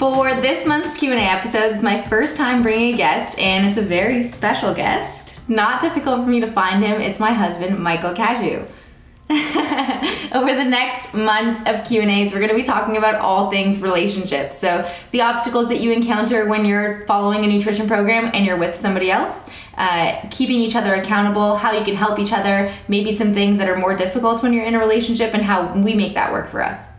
For this month's Q&A episode, it's my first time bringing a guest, and it's a very special guest. Not difficult for me to find him. It's my husband, Adee Cazayoux. Over the next month of Q&As, we're going to be talking about all things relationships. So the obstacles that you encounter when you're following a nutrition program and you're with somebody else, keeping each other accountable, how you can help each other, maybe some things that are more difficult when you're in a relationship, and how we make that work for us.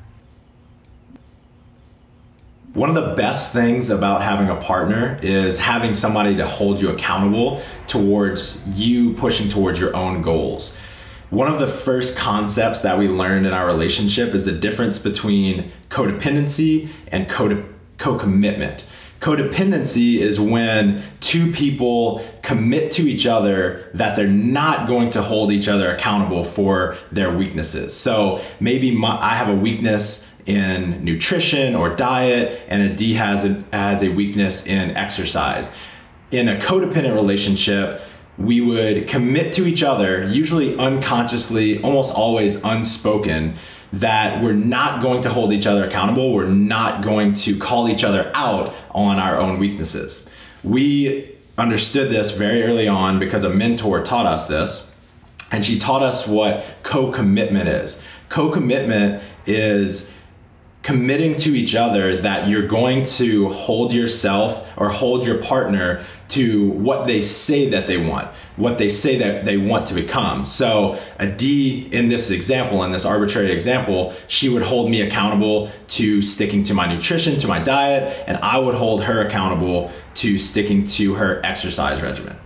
One of the best things about having a partner is having somebody to hold you accountable towards you pushing towards your own goals. One of the first concepts that we learned in our relationship is the difference between codependency and co-commitment. Codependency is when two people commit to each other that they're not going to hold each other accountable for their weaknesses. So maybe I have a weakness in nutrition or diet, and Adee has a weakness in exercise. In a codependent relationship, we would commit to each other, usually unconsciously, almost always unspoken, that we're not going to hold each other accountable. We're not going to call each other out on our own weaknesses. We understood this very early on because a mentor taught us this, and she taught us what co-commitment is. Co-commitment is committing to each other that you're going to hold yourself or hold your partner to what they say that they want, what they say that they want to become. So Adee, in this example, in this arbitrary example, she would hold me accountable to sticking to my nutrition, to my diet, and I would hold her accountable to sticking to her exercise regimen.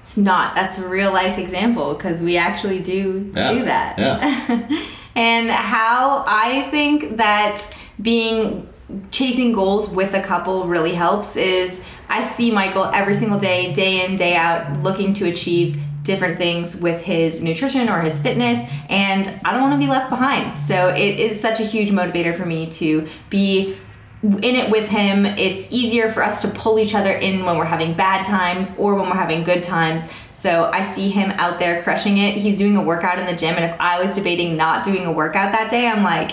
It's not. That's a real life example because we actually do that. Yeah. And how I think that chasing goals with a couple really helps is I see Michael every single day, day in, day out, looking to achieve different things with his nutrition or his fitness, and I don't want to be left behind. So it is such a huge motivator for me to be in it with him. It's easier for us to pull each other in when we're having bad times or when we're having good times. So I see him out there crushing it. He's doing a workout in the gym, and if I was debating not doing a workout that day, I'm like,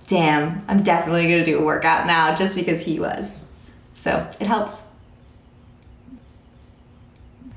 damn, I'm definitely gonna do a workout now just because he was. So it helps.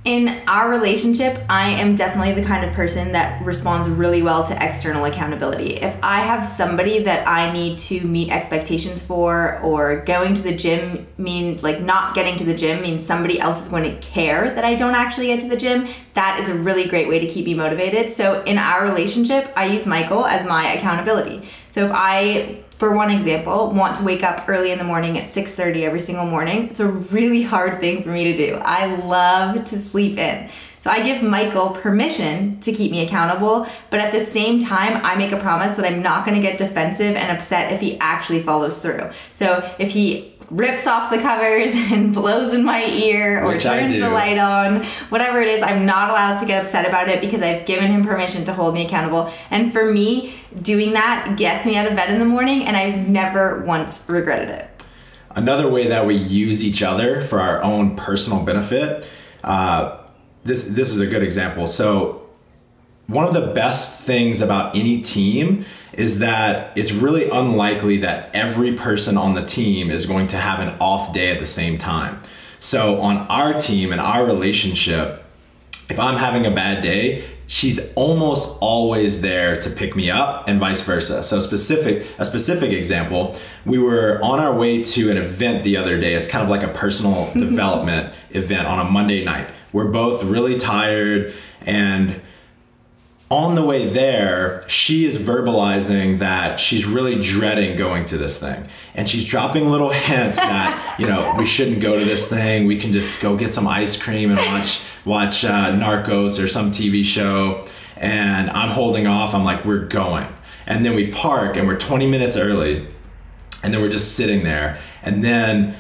In our relationship, I am definitely the kind of person that responds really well to external accountability. If I have somebody that I need to meet expectations for, or going to the gym not getting to the gym means somebody else is going to care that I don't actually get to the gym, that is a really great way to keep me motivated. So in our relationship, I use Michael as my accountability. So if I, for one example, want to wake up early in the morning at 6:30 every single morning, it's a really hard thing for me to do. I love to sleep in. So I give Michael permission to keep me accountable, but at the same time, I make a promise that I'm not gonna get defensive and upset if he actually follows through. So if he rips off the covers and blows in my ear or turns the light on, whatever it is, I'm not allowed to get upset about it because I've given him permission to hold me accountable. And for me, doing that gets me out of bed in the morning, and I've never once regretted it. Another way that we use each other for our own personal benefit, this is a good example. So one of the best things about any team is that it's really unlikely that every person on the team is going to have an off day at the same time. So on our team and our relationship, if I'm having a bad day, she's almost always there to pick me up, and vice versa. So a specific example, we were on our way to an event the other day. It's kind of like a personal development event on a Monday night. We're both really tired, and on the way there, she is verbalizing that she's really dreading going to this thing. And she's dropping little hints that, we shouldn't go to this thing. We can just go get some ice cream and watch Narcos or some TV show. And I'm holding off. I'm like, we're going. And then we park, and we're 20 minutes early. And then we're just sitting there. And then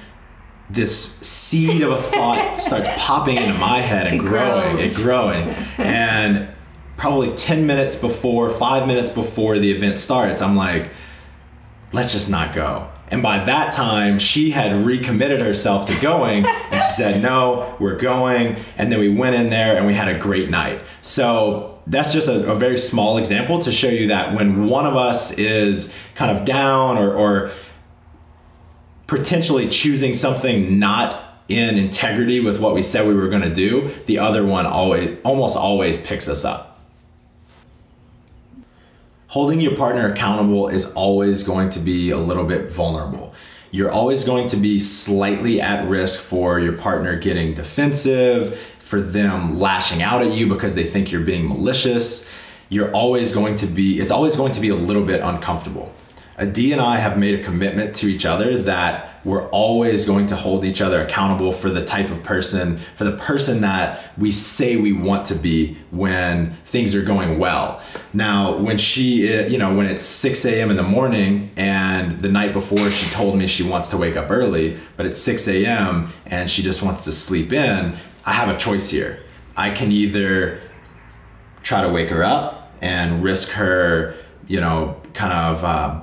this seed of a thought starts popping into my head and growing. And probably 10 minutes before, 5 minutes before the event starts, I'm like, let's just not go. And by that time, she had recommitted herself to going, and she said, no, we're going. And then we went in there and we had a great night. So that's just a very small example to show you that when one of us is kind of down or potentially choosing something not in integrity with what we said we were going to do, the other one almost always picks us up. Holding your partner accountable is always going to be a little bit vulnerable. You're always going to be slightly at risk for your partner getting defensive, for them lashing out at you because they think you're being malicious. It's always going to be a little bit uncomfortable. Adee and I have made a commitment to each other that we're always going to hold each other accountable for the person that we say we want to be when things are going well. Now, when when it's 6 a.m. in the morning and the night before she told me she wants to wake up early, but it's 6 a.m. and she just wants to sleep in, I have a choice here. I can either try to wake her up and risk her,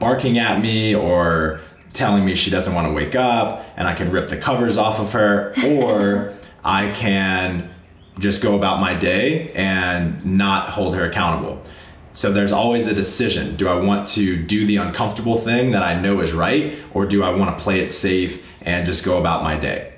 barking at me or telling me she doesn't want to wake up, and I can rip the covers off of her, or I can just go about my day and not hold her accountable. So there's always a decision. Do I want to do the uncomfortable thing that I know is right, or do I want to play it safe and just go about my day?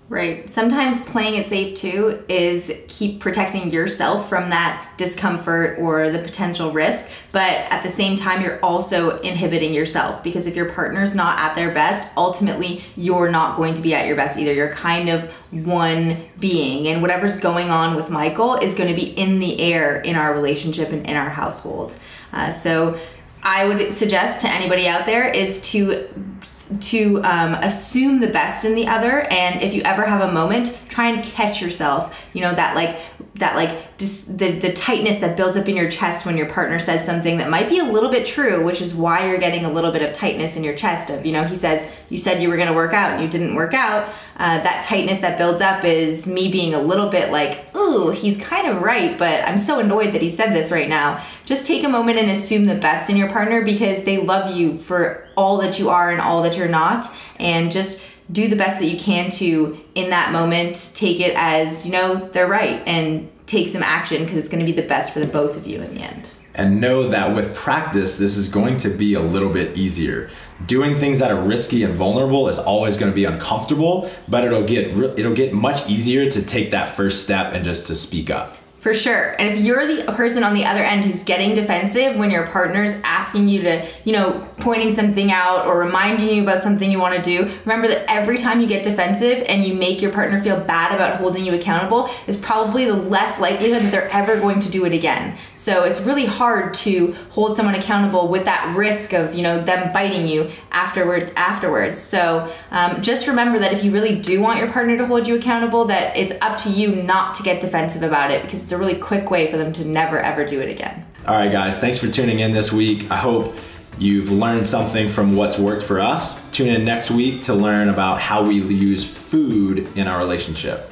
Right. Sometimes playing it safe too is keep protecting yourself from that discomfort or the potential risk, but at the same time you're also inhibiting yourself, because if your partner's not at their best, ultimately you're not going to be at your best either. You're kind of one being, and whatever's going on with Michael is going to be in the air in our relationship and in our household. So I would suggest to anybody out there is to assume the best in the other, and if you ever have a moment, try and catch yourself. The tightness that builds up in your chest when your partner says something that might be a little bit true, which is why you're getting a little bit of tightness in your chest. He says, you said you were going to work out and you didn't work out. That tightness that builds up is me being a little bit like, ooh, he's kind of right, but I'm so annoyed that he said this right now. Just take a moment and assume the best in your partner, because they love you for all that you are and all that you're not, and just do the best that you can to, in that moment, take it as, they're right, and take some action, because it's going to be the best for the both of you in the end. And know that with practice, this is going to be a little bit easier. Doing things that are risky and vulnerable is always going to be uncomfortable, but it'll get much easier to take that first step and just to speak up. For sure. And if you're the person on the other end who's getting defensive when your partner's asking you to, pointing something out or reminding you about something you want to do, remember that every time you get defensive and you make your partner feel bad about holding you accountable is probably the less likelihood that they're ever going to do it again. So it's really hard to hold someone accountable with that risk of, them biting you afterwards. So just remember that if you really do want your partner to hold you accountable, that it's up to you not to get defensive about it, because it's a really quick way for them to never ever do it again. All right, guys, thanks for tuning in this week. I hope you've learned something from what's worked for us. Tune in next week to learn about how we use food in our relationship.